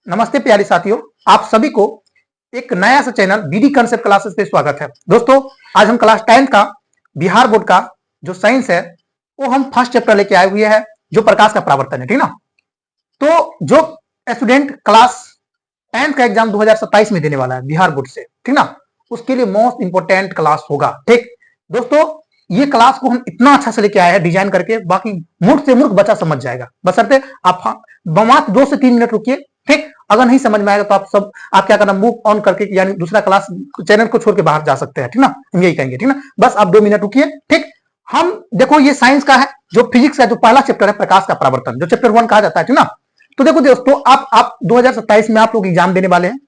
नमस्ते प्यारे साथियों, आप सभी को एक नया सा चैनल बीडी कंसेप्ट क्लासेस पे स्वागत है। दोस्तों, आज हम क्लास 10 का बिहार बोर्ड का जो साइंस है वो हम फर्स्ट चैप्टर लेके आए हुए हैं, जो प्रकाश का परावर्तन है। ठीक ना। तो जो स्टूडेंट क्लास 10 का एग्जाम 2027 में देने वाला है बिहार बोर्ड से, ठीक ना, उसके लिए मोस्ट इंपोर्टेंट क्लास होगा। ठीक दोस्तों, ये क्लास को हम इतना अच्छा से लेके आए हैं डिजाइन करके, बाकी मूर्ख से मूर्ख बच्चा समझ जाएगा। बशर्ते आप मात्र 2 से 3 मिनट रुकिए। ठीक, अगर नहीं समझ में आएगा तो आप क्या करना, मूव ऑन करके यानी दूसरा क्लास चैनल को छोड़ के बाहर जा सकते हैं। ठीक ना, हम यही कहेंगे। ठीक ना, बस आप 2 मिनट रुकिए। ठीक, हम देखो ये साइंस का है, जो फिजिक्स का जो पहला चैप्टर है प्रकाश का परावर्तन, जो चैप्टर 1 कहा जाता है। ठीक ना, तो देखो दोस्तों, आप 2027 में आप लोग एग्जाम देने वाले हैं,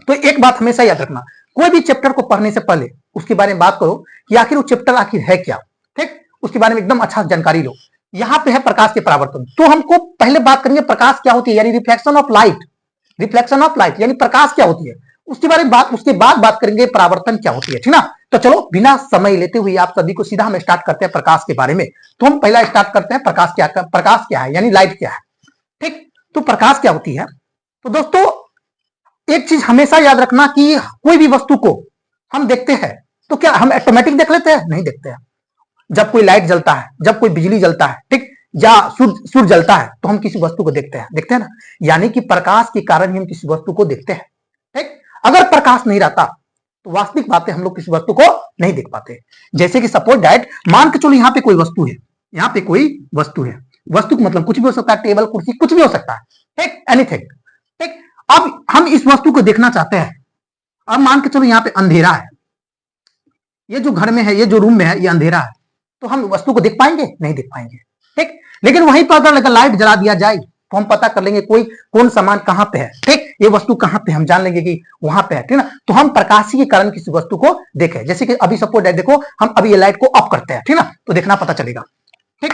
तो एक बात हमेशा याद रखना, कोई भी चैप्टर को पढ़ने से पहले उसके बारे में बात करो कि आखिर वो चैप्टर आखिर है क्या। ठीक, उसके बारे में एकदम अच्छा जानकारी लो। यहाँ पे है प्रकाश के परावर्तन, तो हमको पहले बात करेंगे प्रकाश क्या होती है, यानी reflection of light. Reflection of light यानी प्रकाश क्या होती है, उसके बाद बात करेंगे परावर्तन क्या होती है। ठीक ना, तो चलो बिना समय लेते हुए आप सभी को सीधा हम स्टार्ट करते हैं प्रकाश के बारे में। तो हम पहला स्टार्ट करते हैं प्रकाश क्या है, यानी लाइट क्या है। ठीक, तो प्रकाश क्या होती है। तो दोस्तों, एक चीज हमेशा याद रखना कि कोई भी वस्तु को हम देखते हैं तो क्या हम ऑटोमेटिक देख लेते हैं? नहीं देखते हैं। जब कोई लाइट जलता है, जब कोई बिजली जलता है, ठीक, या सूर्य जलता है, तो हम किसी वस्तु को देखते हैं ना। यानी कि प्रकाश के कारण ही हम किसी वस्तु को देखते हैं। ठीक, अगर प्रकाश नहीं रहता तो वास्तविक बातें हम लोग किसी वस्तु को नहीं देख पाते। जैसे कि सपोज दैट, मान के चलो यहाँ पे कोई वस्तु है, यहाँ पे कोई वस्तु है। वस्तु का मतलब कुछ भी हो सकता है, टेबल कुर्सी कुछ भी हो सकता है। ठीक, एनीथिंग। ठीक, अब हम इस वस्तु को देखना चाहते हैं। अब मान के चलो यहाँ पे अंधेरा है, ये जो घर में है, ये जो रूम में है, ये अंधेरा है, तो हम वस्तु को देख पाएंगे? नहीं देख पाएंगे। ठीक, लेकिन वहीं पर अगर लाइट जला दिया जाए तो हम पता कर लेंगे कोई कौन सामान कहां पे है। ठीक, ये वस्तु कहां पे, हम जान लेंगे कि वहां पे है। ठीक ना, तो हम प्रकाश के कारण किसी वस्तु को देखें। जैसे कि अभी सपोज देखो, हम अभी ये लाइट को ऑफ करते हैं, ठीक ना, तो देखना पता चलेगा। ठीक,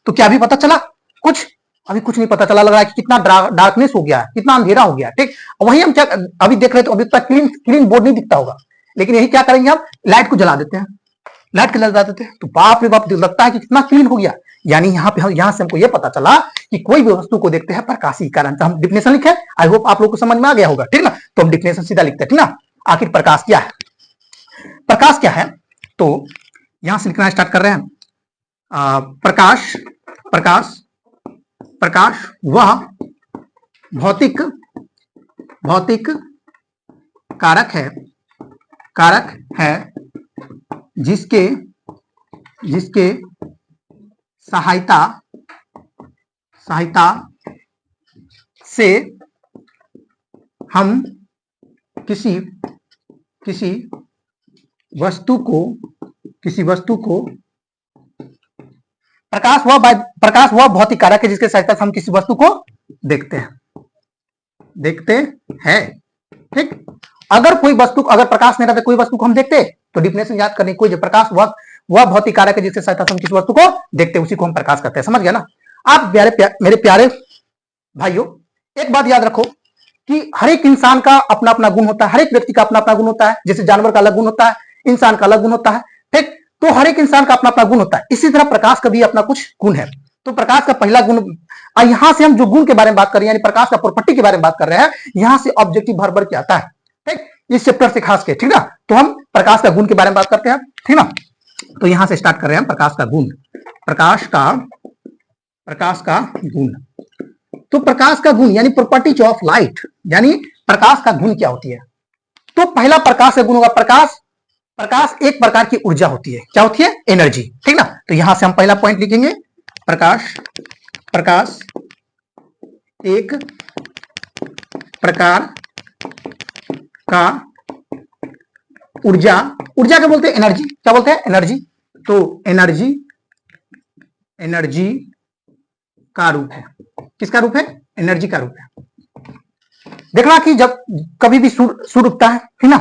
तो क्या अभी पता चला कुछ? अभी कुछ नहीं पता चला। लग रहा है कि कितना डार्कनेस हो गया है, कितना अंधेरा हो गया। ठीक, वही हम क्या अभी देख रहे तो अभी तक क्लीन बोर्ड नहीं दिखता होगा, लेकिन यही क्या करेंगे, हम लाइट को जला देते हैं। लाइट को जला देते हैं तो बाप रे बाप, लगता है कि कितना क्लीन हो गया। यानी यहाँ से हमको ये पता चला कि कोई भी वस्तु को देखते हैं प्रकाश के कारण। तो हम डिफिनेशन लिखे, आई होप आप लोग को समझ में आ गया होगा। ठीक ना, तो हम डिफिनेशन सीधा लिखते हैं। ठीक ना, आखिर प्रकाश क्या है। प्रकाश क्या है, तो यहां से लिखना स्टार्ट कर रहे हैं। प्रकाश प्रकाश प्रकाश वह भौतिक कारक है जिसके सहायता से हम किसी वस्तु को प्रकाश वह भौतिक कारक है जिसके सहायता से हम किसी वस्तु को देखते हैं। ठीक, अगर प्रकाश नहीं रहता कोई वस्तु को हम देखते, तो डिफिनेशन याद करनी, कोई जो प्रकाश वह भौतिक कारक है जिसके सहायता से हम किसी वस्तु को देखते हैं, उसी को हम प्रकाश कहते हैं। समझ गया ना। आप मेरे प्यारे भाइयों, एक बात याद रखो कि हर एक इंसान का अपना अपना गुण होता है, हर एक व्यक्ति का अपना अपना गुण होता है। जैसे जानवर का अलग गुण होता है, इंसान का अलग गुण होता है। ठीक, तो हर एक इंसान का अपना अपना गुण होता है। इसी तरह प्रकाश का भी अपना कुछ गुण है। तो प्रकाश का पहला गुण, यहां से हम जो गुण के बारे में बात कर रहे हैं, यानी प्रकाश का प्रॉपर्टी के बारे में बात कर रहे हैं, यहां से ऑब्जेक्टिव भर के आता है। ठीक, इस चैप्टर से खास के। ठीक ना, तो हम प्रकाश का गुण के बारे में बात करते हैं। ठीक ना, तो यहां से स्टार्ट कर रहे हैं प्रकाश का गुण। प्रकाश का गुण, तो प्रकाश का गुण यानी प्रॉपर्टीज ऑफ लाइट, यानी प्रकाश का गुण क्या होती है। तो पहला प्रकाश का गुण होगा प्रकाश एक प्रकार की ऊर्जा होती है। क्या होती है? एनर्जी। ठीक ना, तो यहां से हम पहला पॉइंट लिखेंगे, प्रकाश एक प्रकार का ऊर्जा क्या बोलते हैं? एनर्जी। क्या बोलते हैं? एनर्जी। तो एनर्जी का रूप है। किसका रूप है? एनर्जी का रूप है। देखना कि जब कभी भी सूर्य उगता है, ठीक ना,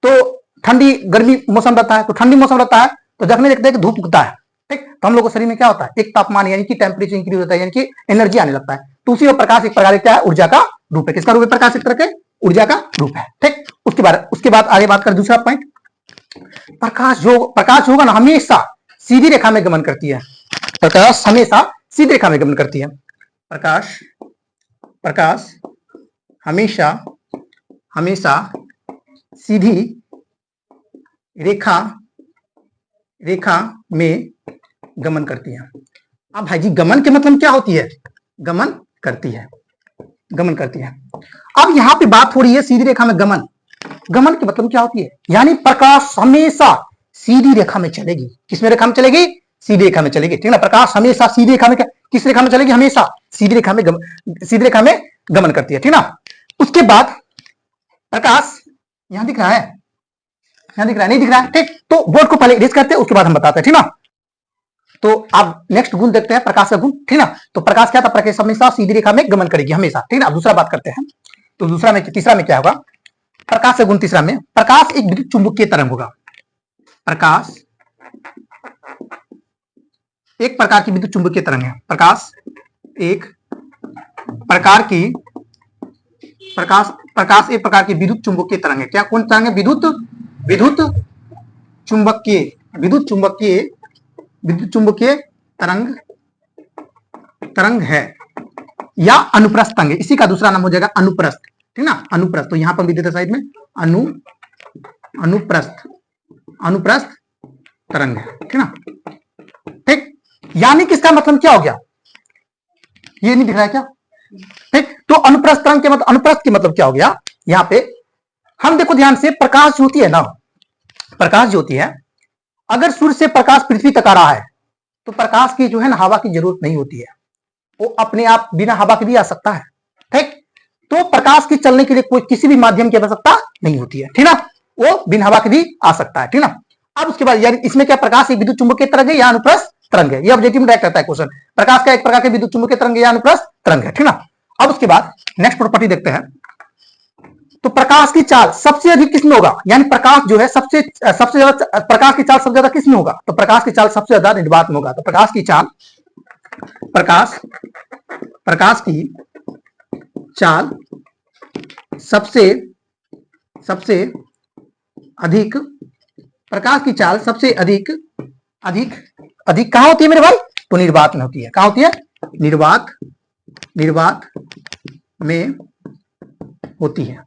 तो ठंडी गर्मी मौसम रहता है, तो ठंडी मौसम रहता है तो देखते हैं कि धूप उगता है। ठीक, तो हम लोग के शरीर में क्या होता है, एक तापमान यानी कि टेम्परेचर इंक्रीज होता है, यानी कि एनर्जी आने लगता है। तो उसी में प्रकाश एक प्रकार क्या है? ऊर्जा का रूप है। किसका रूप है? प्रकाश एक तरह के ऊर्जा का रूप है। ठीक, उसके बाद आगे बात करें दूसरा पॉइंट। प्रकाश होगा ना, हमेशा सीधी रेखा में गमन करती है। प्रकाश हमेशा सीधी रेखा में गमन करती है। प्रकाश हमेशा हमेशा सीधी रेखा में गमन करती है। अब भाई जी गमन के मतलब क्या होती है? गमन करती है। अब यहां पे बात हो रही है सीधी रेखा में गमन के मतलब क्या होती है? यानी प्रकाश हमेशा सीधी रेखा में चलेगी। किसमें रेखा में चलेगी? सीधी रेखा में चलेगी, ठीक ना। प्रकाश हमेशा सीधी रेखा में, किस रेखा में चलेगी? हमेशा सीधी रेखा में गमन करती है, ठीक ना। उसके बाद प्रकाश यहां दिख रहा है, नहीं दिख रहा है, ठीक। तो बोर्ड को पहले इरेज करते हैं, उसके बाद हम बताते हैं, ठीक ना। तो अब नेक्स्ट गुण देखते हैं, प्रकाश का गुण, ठीक ना। तो प्रकाश क्या था? प्रकाश हमेशा सीधी रेखा में गमन करेगी, हमेशा, ठीक ना। दूसरा बात करते हैं, तो तीसरा में क्या होगा? प्रकाश का गुण तीसरा में, प्रकाश एक विद्युत चुंबकीय तरंग होगा। प्रकाश एक प्रकार की विद्युत चुंबकीय तरंग है। प्रकाश एक प्रकार की विद्युत चुंबकीय तरंग है। क्या कौन तरंग है? विद्युत चुंबकीय तरंग है या अनुप्रस्थ तरंग है। इसी का दूसरा नाम हो जाएगा अनुप्रस्थ, ठीक ना। अनुप्रस्थ, तो यहां पर भी देते साइड में अनुप्रस्थ तरंग है, ठीक ना। ठीक, यानी किसका मतलब क्या हो गया? ये नहीं दिख रहा है क्या? ठीक, तो अनुप्रस्थ तरंग के मतलब, अनुप्रस्थ के मतलब क्या हो गया? यहां पे हम देखो ध्यान से, प्रकाश जो होती है ना, प्रकाश जो होती है, अगर सूर्य से प्रकाश पृथ्वी तक आ रहा है तो प्रकाश की जो है ना हवा की जरूरत नहीं होती है, वो अपने आप बिना हवा के भी आ सकता है, ठीक। तो प्रकाश की चलने के लिए कोई किसी भी माध्यम की आवश्यकता नहीं होती है, ठीक ना। वो बिना हवा के भी आ सकता है, ठीक ना। अब उसके बाद यानी इसमें क्या, प्रकाश एक विद्युत चुंबकीय तरंग है या अनुप्रस्थ तरंग है? ये ऑब्जेक्टिव में डायरेक्ट रहता है क्वेश्चन। प्रकाश का एक प्रकार के विद्युत चुंबकीय तरंग या अनुप्रस्थ तरंग है, ठीक ना। अब उसके बाद नेक्स्ट प्रॉपर्टी देखते हैं, तो प्रकाश की चाल सबसे अधिक किसमें होगा? यानी प्रकाश जो है सबसे ज्यादा, प्रकाश की चाल सबसे ज्यादा किसमें होगा? तो प्रकाश की चाल सबसे ज्यादा निर्वात में होगा। तो प्रकाश की चाल सबसे अधिक, प्रकाश की चाल सबसे अधिक कहां होती है मेरे भाई? तो निर्वात में होती है। कहां होती है? निर्वात में होती है।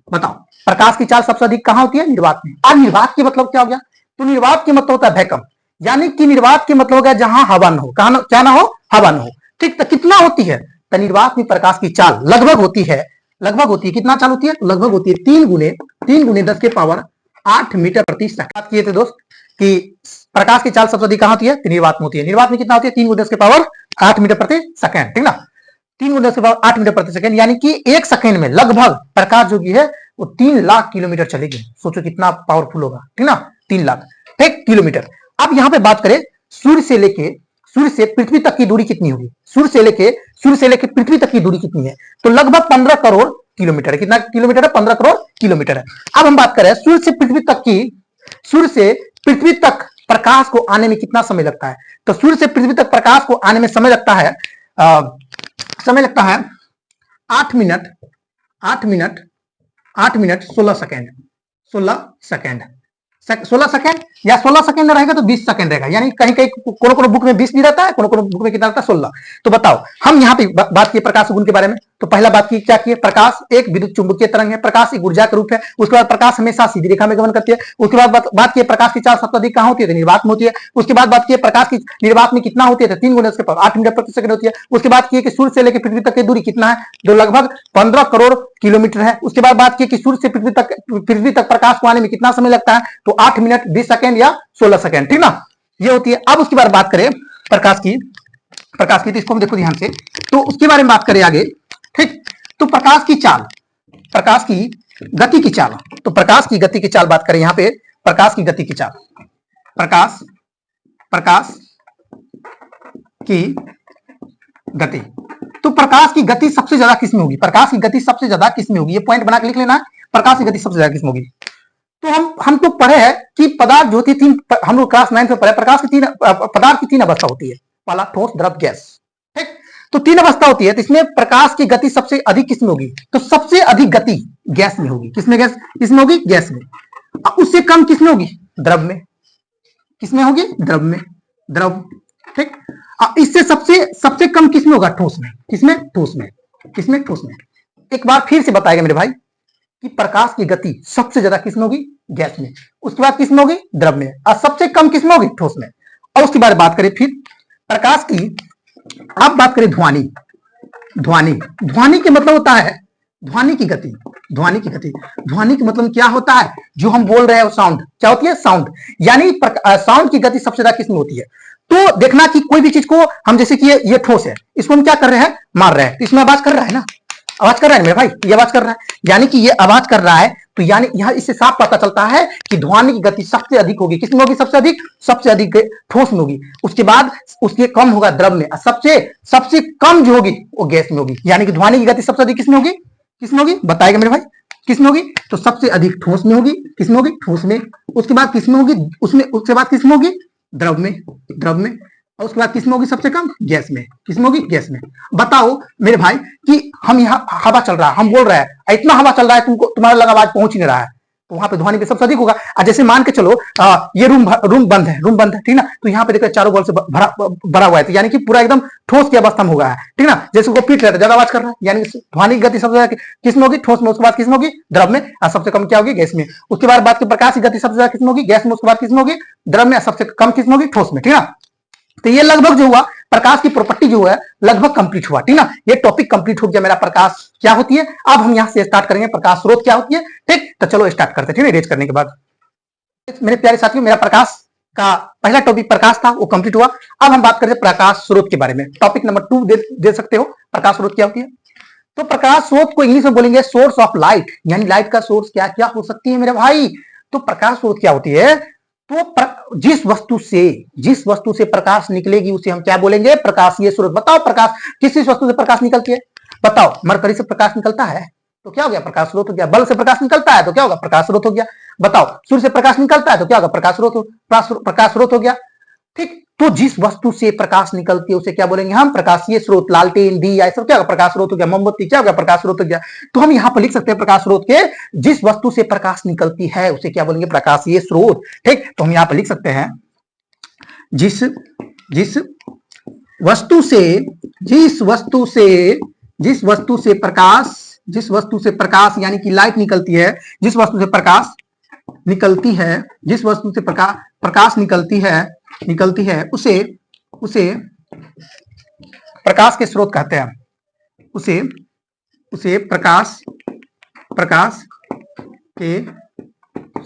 बताओ, प्रकाश की चाल सबसे अधिक कहां होती है? निर्वात में। अब निर्वात के मतलब क्या हो गया? तो निर्वात के मतलब होता है वैक्यूम, यानी कि निर्वात के मतलब हो गया जहां हवा न हो, क्या ना हो? हवा न हो, ठीक। तो कितना होती है? तो निर्वात में प्रकाश की चाल लगभग होती है, कितना चाल होती है? लगभग होती है 3 गुने 10 के पावर 8 मीटर प्रति सेकंड। किए थे दोस्त कि प्रकाश की चाल सबसे अधिक कहां होती है? निर्वात में होती है। निर्वात में कितना होती है? 3 गुने 10 के पावर 8 मीटर प्रति सेकंड, ठीक ना। 3 गुने 10 के पावर 8 मीटर प्रति सेकंड, यानी कि 1 सेकंड में लगभग प्रकाश जो है वो 3 लाख किलोमीटर चलेगी। सोचो कितना पावरफुल होगा, ठीक ना। 3 लाख, ठीक, किलोमीटर। अब यहां पे बात करें, सूर्य से पृथ्वी तक की दूरी कितनी होगी? सूर्य से लेके पृथ्वी तक की दूरी कितनी है? तो लगभग 15 करोड़ किलोमीटर है। कितना किलोमीटर है? 15 करोड़ किलोमीटर है। अब हम बात करें सूर्य से पृथ्वी तक प्रकाश को आने में कितना समय लगता है? तो सूर्य से पृथ्वी तक प्रकाश को आने में समय लगता है 8 मिनट 16 सेकेंड, 16 सेकेंड या 16 सेकेंड रहेगा तो 20 सेकेंड रहेगा, यानी कहीं कोनो बुक में 20 भी रहता है, कोनो बुक में कितना रहता है? 16। तो बताओ, हम यहाँ पे बात की प्रकाश गुण के बारे में। तो पहला बात की क्या की? प्रकाश एक विद्युत चुंबकीय तरंग है, प्रकाश एक ऊर्जा का रूप है। उसके बाद प्रकाश हमेशा सीधी रेखा में गमन करती है। उसके बाद बात की प्रकाश की चाल सबसे अधिक कहां होती है? निर्वात में होती है। उसके बाद बात की प्रकाश की निर्वात में कितना होती है? 3 गुने 10 के पावर 8 मीटर प्रति सेकंड होती है। उसके बाद की सूर्य से लेकर पृथ्वी तक की दूरी कितना है? जो लगभग 15 करोड़ किलोमीटर है। उसके बाद बात की सूर्य से पृथ्वी तक प्रकाश को आने में कितना समय लगता है? तो 8 मिनट 20 सेकेंड या 16 सेकेंड, ठीक ना। ये होती है। अब उसके बाद बात करें प्रकाश की, तो इसको हम देखो ध्यान से, तो उसके बारे में बात करें आगे, ठीक। तो प्रकाश की गति की चाल, तो प्रकाश की गति की चाल बात करें, यहां पे प्रकाश की गति की चाल, प्रकाश की गति, तो प्रकाश की गति सबसे ज्यादा किसमें होगी? प्रकाश की गति सबसे ज्यादा किसमें होगी? ये पॉइंट बना के लिख लेना, प्रकाश की गति सबसे ज्यादा किसमें होगी? तो हम तो पढ़े हैं कि पदार्थ जो होती है तीन, हम लोग क्लास 9 में पढ़े, प्रकाश की पदार्थ की 3 अवस्था होती है, पहला ठोस, द्रव, गैस, ठीक। तो 3 अवस्था होती है, तो इसमें प्रकाश की गति सबसे अधिक किसमें होगी? तो सबसे अधिक गति गैस में होगी। किसमें? किसमें होगी? गैस में। उससे कम किसमें होगी? द्रव में। किसमें होगी? द्रव, ठीक। इससे सबसे कम किसमें होगा? ठोस में। किसमें? ठोस में। किसमें? ठोस में। एक बार फिर से बताएगा मेरे भाई कि प्रकाश की गति सबसे ज्यादा किसमें होगी? गैस में। उसके बाद किसमें होगी? द्रव में। और सबसे कम किसमें होगी? ठोस में। और उसके बाद बात करें फिर प्रकाश की, अब बात करें ध्वनि। ध्वनि, ध्वनि के मतलब होता है ध्वनि की गति। ध्वनि की गति, ध्वनि का मतलब क्या होता है? जो हम बोल रहे हैं वो साउंड। क्या होती है? साउंड। यानी साउंड की गति सबसे ज्यादा किसमें होती है? तो देखना कि कोई भी चीज को हम, जैसे कि ये ठोस है, इसको हम क्या कर रहे हैं? मार रहे हैं, तो इसमें आवाज कर रहा है ना, आवाज कर रहा है मेरे भाई, ये आवाज कर रहा है, यानी कि ये आवाज कर रहा है। तो यानी यहां इससे साफ पता चलता है कि ध्वनि की गति सबसे अधिक होगी किसमें होगी? सबसे अधिक, सबसे अधिक ठोस में होगी। उसके बाद उसके कम होगा द्रव में, सबसे सबसे कम जो होगी वो गैस में होगी। यानी कि ध्वनि की गति सबसे अधिक किसमें होगी? किसमें होगी? बताएगा मेरे भाई, किसमें होगी? तो सबसे अधिक ठोस में होगी। किसमें होगी? ठोस में। उसके बाद किसमें होगी? उसमें, उसके बाद किसमें होगी? द्रव में। द्रव में। और उसके बाद किसमें होगी? सबसे कम गैस में। किसमें होगी? गैस में। बताओ मेरे भाई कि हम यहाँ हवा चल रहा है, हम बोल रहे हैं, इतना हवा चल रहा है तुमको, तुम्हारा लगा आवाज पहुंच ही नहीं रहा है, तो वहां पे ध्वनि पे सबसे अधिक होगा। जैसे मान के चलो ये रूम बंद है, रूम बंद है, ठीक ना, तो यहाँ पे देखो चारों बॉल से भरा हुआ है, तो यानी कि पूरा एकदम ठोस की अवस्था में होगा है, ठीक ना। जैसे वो पीट रहा है, ज्यादा आवाज कर रहा है, यानी ध्वनि की गति सबसे ज्यादा किसमें होगी? ठोस में। उसके बाद किसमें होगी? द्रव में। और सबसे कम क्या होगी? गैस में। उसके बाद बात की प्रकाश की गति सबसे ज्यादा किसमें होगी? गैस में। उसके बाद किसमें होगी? द्रव में। सबसे कम किसमें होगी? ठोस में, ठीक ना। तो ये लगभग जो हुआ प्रकाश की प्रॉपर्टी जो है लगभग कंप्लीट हुआ, ठीक ना। ये टॉपिक कंप्लीट हो गया मेरा, प्रकाश क्या होती है। अब हम यहां से स्टार्ट करेंगे प्रकाश स्रोत क्या होती है, ठीक। तो चलो स्टार्ट करते हैं, ठीक है। इरेज करने के बाद मेरे प्यारे साथियों, मेरा प्रकाश का पहला टॉपिक प्रकाश था, वो कंप्लीट हुआ। अब हम बात करते हैं प्रकाश स्रोत के बारे में। टॉपिक नंबर 2 दे सकते हो, प्रकाश स्रोत क्या होती है। तो प्रकाश स्रोत को इंग्लिश में बोलेंगे सोर्स ऑफ लाइट, यानी लाइट का सोर्स क्या क्या हो सकती है मेरे भाई। तो प्रकाश स्रोत क्या होती है? तो जिस वस्तु से प्रकाश निकलेगी उसे हम क्या बोलेंगे? प्रकाशीय स्रोत। बताओ प्रकाश किस वस्तु से प्रकाश निकलती है? बताओ, मरकरी से प्रकाश निकलता है तो क्या हो गया? प्रकाश स्रोत हो गया। बल्ब से प्रकाश निकलता है तो क्या होगा? प्रकाश स्रोत हो गया। बताओ, सूर्य से प्रकाश निकलता है तो क्या होगा? प्रकाश स्रोत हो गया, ठीक। तो जिस वस्तु से प्रकाश निकलती है उसे क्या बोलेंगे हम? प्रकाशीय स्रोत। लालटेन, दिया, सब क्या होगा? प्रकाश स्रोत हो गया। मोमबत्ती क्या हो गया? प्रकाश स्रोत हो गया। तो हम यहाँ पर लिख सकते हैं प्रकाश स्रोत के, जिस वस्तु से प्रकाश निकलती है उसे क्या बोलेंगे? प्रकाशीय स्रोत, ठीक। तो हम यहाँ पर लिख सकते हैं जिस जिस वस्तु से प्रकाश यानी कि लाइट निकलती है, जिस वस्तु से प्रकाश निकलती है उसे प्रकाश के स्रोत कहते हैं। उसे प्रकाश के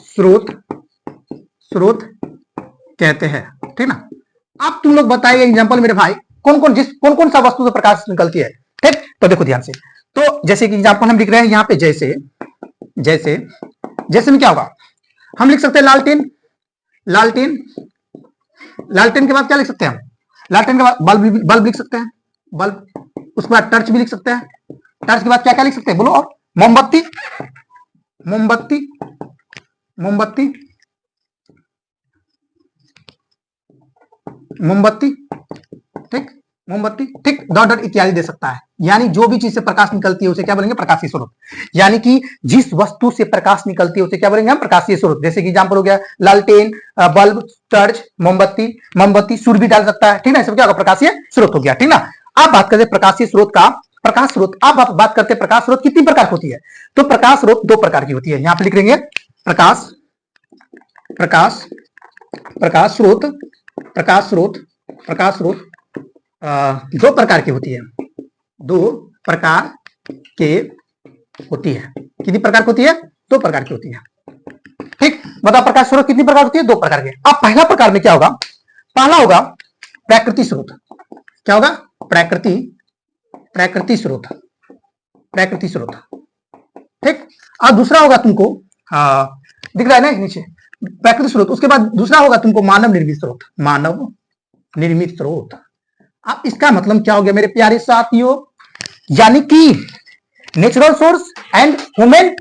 स्रोत कहते हैं, ठीक ना। अब तुम लोग बताइए एग्जांपल मेरे भाई, कौन कौन सा वस्तु से प्रकाश निकलती है, ठीक। तो देखो ध्यान से, तो जैसे कि एग्जांपल हम लिख रहे हैं यहाँ पे, जैसे में क्या होगा? हम लिख सकते हैं लालटेन के बाद क्या लिख सकते हैं हम? लालटेन के बाद बल्ब लिख सकते हैं, बल्ब। उसके बाद टर्च भी लिख सकते हैं। टर्च के बाद क्या क्या लिख सकते हैं बोलो? और मोमबत्ती, ठीक, मोमबत्ती, ठीक, डॉट इत्यादि दे सकता है। यानी जो भी चीज से प्रकाश निकलती है उसे क्या बोलेंगे? प्रकाशीय स्रोत। यानी कि जिस वस्तु से प्रकाश निकलती है उसे क्या बोलेंगे हम? प्रकाशीय स्रोत। जैसे कि एग्जांपल हो गया लालटेन, बल्ब, टर्च, मोमबत्ती, सूर्य भी डाल सकता है, ठीक ना। सब क्या होगा? प्रकाशीय स्रोत हो गया, ठीक ना। अब बात करते हैं प्रकाशीय स्रोत का, प्रकाश स्रोत। अब बात करते हैं प्रकाश स्रोत कितनी प्रकार की होती है। तो प्रकाश स्रोत 2 प्रकार की होती है। यहां पर लिख लेंगे प्रकाश स्रोत 2 प्रकार की होती है। 2 प्रकार के होती है। कितनी प्रकार की होती है? 2 प्रकार की होती है, ठीक। बताओ प्रकाश स्रोत कितनी प्रकार होती है? 2 प्रकार के। अब पहला प्रकार में क्या होगा? पहला होगा प्राकृतिक स्रोत। क्या होगा? प्राकृतिक स्रोत, ठीक। और दूसरा होगा तुमको दिख रहा है ना नीचे, प्राकृतिक स्रोत। उसके बाद दूसरा होगा तुमको मानव निर्मित स्रोत। अब इसका मतलब क्या हो गया मेरे प्यारे साथियों? यानी कि natural source and human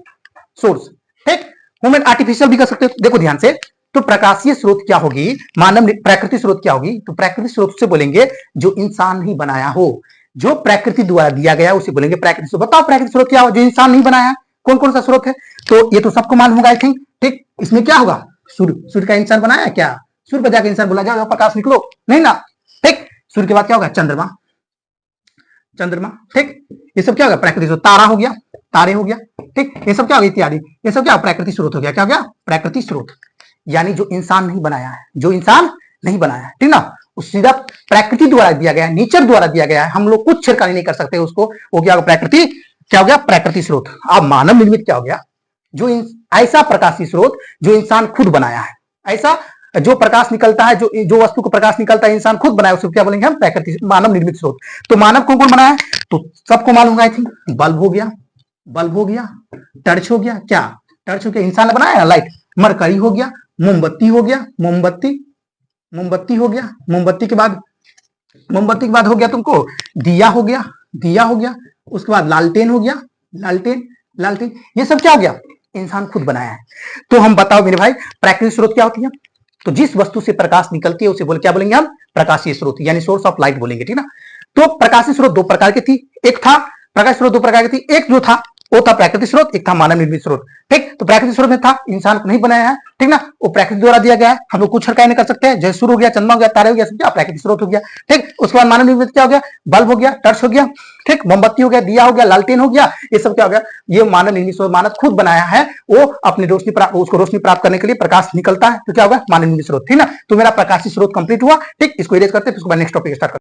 source, ठीक। ह्यूमन आर्टिफिशियल भी कर सकते हो। देखो ध्यान से, तो प्रकाशीय स्रोत क्या होगी? प्राकृतिक स्रोत क्या होगी? तो प्राकृतिक स्रोत से बोलेंगे जो इंसान ही बनाया हो, जो प्रकृति द्वारा दिया गया उसे बोलेंगे प्राकृतिक स्रोत। बताओ प्राकृतिक स्रोत क्या हो जो इंसान नहीं बनाया? कौन सा स्रोत है? तो ये तो सबको मालूम होगा आई थिंक, ठीक। इसमें क्या होगा? सूर्य का इंसान बनाया क्या? सूर्य पर जाकर इंसान बोला जाओ प्रकाश निकलो, नहीं ना, ठीक। सूर्य के बाद क्या होगा? चंद्रमा, ठीक। ये सब क्या हो गया? प्राकृतिक स्रोत। तारा हो गया, तारे हो गया, ठीक। ये सब क्या हो गया? इत्यादि। ये सब क्या? प्राकृतिक स्रोत हो गया। क्या हो गया? प्राकृतिक स्रोत। यानी जो इंसान नहीं बनाया है, जो इंसान नहीं बनाया है, ठीक ना, सीधा प्रकृति द्वारा दिया गया है, नेचर द्वारा दिया गया है, हम लोग कुछ छिड़कानी नहीं कर सकते उसको। वो क्या? प्रकृति। क्या हो गया? प्राकृतिक स्रोत। अब मानव निर्मित क्या हो गया? जो ऐसा प्रकाशीय स्रोत जो इंसान खुद बनाया है, ऐसा जो प्रकाश निकलता है, जो वस्तु को प्रकाश निकलता है इंसान खुद बनाया, उसको क्या बोलेंगे हम? प्राकृतिक, मानव निर्मित स्रोत। तो मानव कौन कौन बनाया है? तो सबको मालूम है, बल्ब हो गया, बल्ब हो गया, टर्च हो गया। क्या? टर्च हो गया, इंसान ने बनाया लाइट। मरकरी हो गया, मोमबत्ती हो गया, मोमबत्ती, मोमबत्ती हो गया। मोमबत्ती के बाद हो गया तुमको दिया हो गया, दिया हो गया। उसके बाद लालटेन हो गया, लालटेन, लालटेन। ये सब क्या हो गया? इंसान खुद बनाया है। तो हम बताओ मेरे भाई, प्राकृतिक स्रोत क्या होती है? तो जिस वस्तु से प्रकाश निकलती है उसे क्या बोलेंगे हम? प्रकाशीय स्रोत, यानी सोर्स ऑफ लाइट बोलेंगे, ठीक ना। तो प्रकाशीय स्रोत दो प्रकार की थी। एक था प्रकाश स्रोत दो प्रकार की थी। एक जो था वो था प्राकृतिक स्रोत, एक था मानव निर्मित स्रोत, ठीक। तो प्राकृतिक स्रोत में था, इंसान को नहीं बनाया है, ठीक ना, वो प्राकृतिक द्वारा दिया गया है, हम लोग कुछ छिड़काई नहीं कर सकते हैं। जैसे सूर्य हो गया, चंद्रमा हो गया, तारे हो गया, सब क्या? प्राकृतिक स्रोत हो गया, ठीक। उसके बाद मानव निर्मित क्या हो गया? बल्ब हो गया, टर्च हो गया, ठीक, मोमबत्ती हो गया, दिया हो गया, लालटेन हो गया। ये सब क्या हो गया? ये मानव निर्मित स्रोत, मानव खुद बनाया है। वो अपनी रोशनी उसको रोशनी प्राप्त करने के लिए प्रकाश निकलता है, तो क्या होगा? मानव निर्मित स्रोत, ठीक ना। तो मेरा प्रकाशीय स्रोत कंप्लीट हुआ, ठीक। इसको इरेज करते हैं, फिर उसके बाद नेक्स्ट टॉपिक स्टार्ट करते हैं।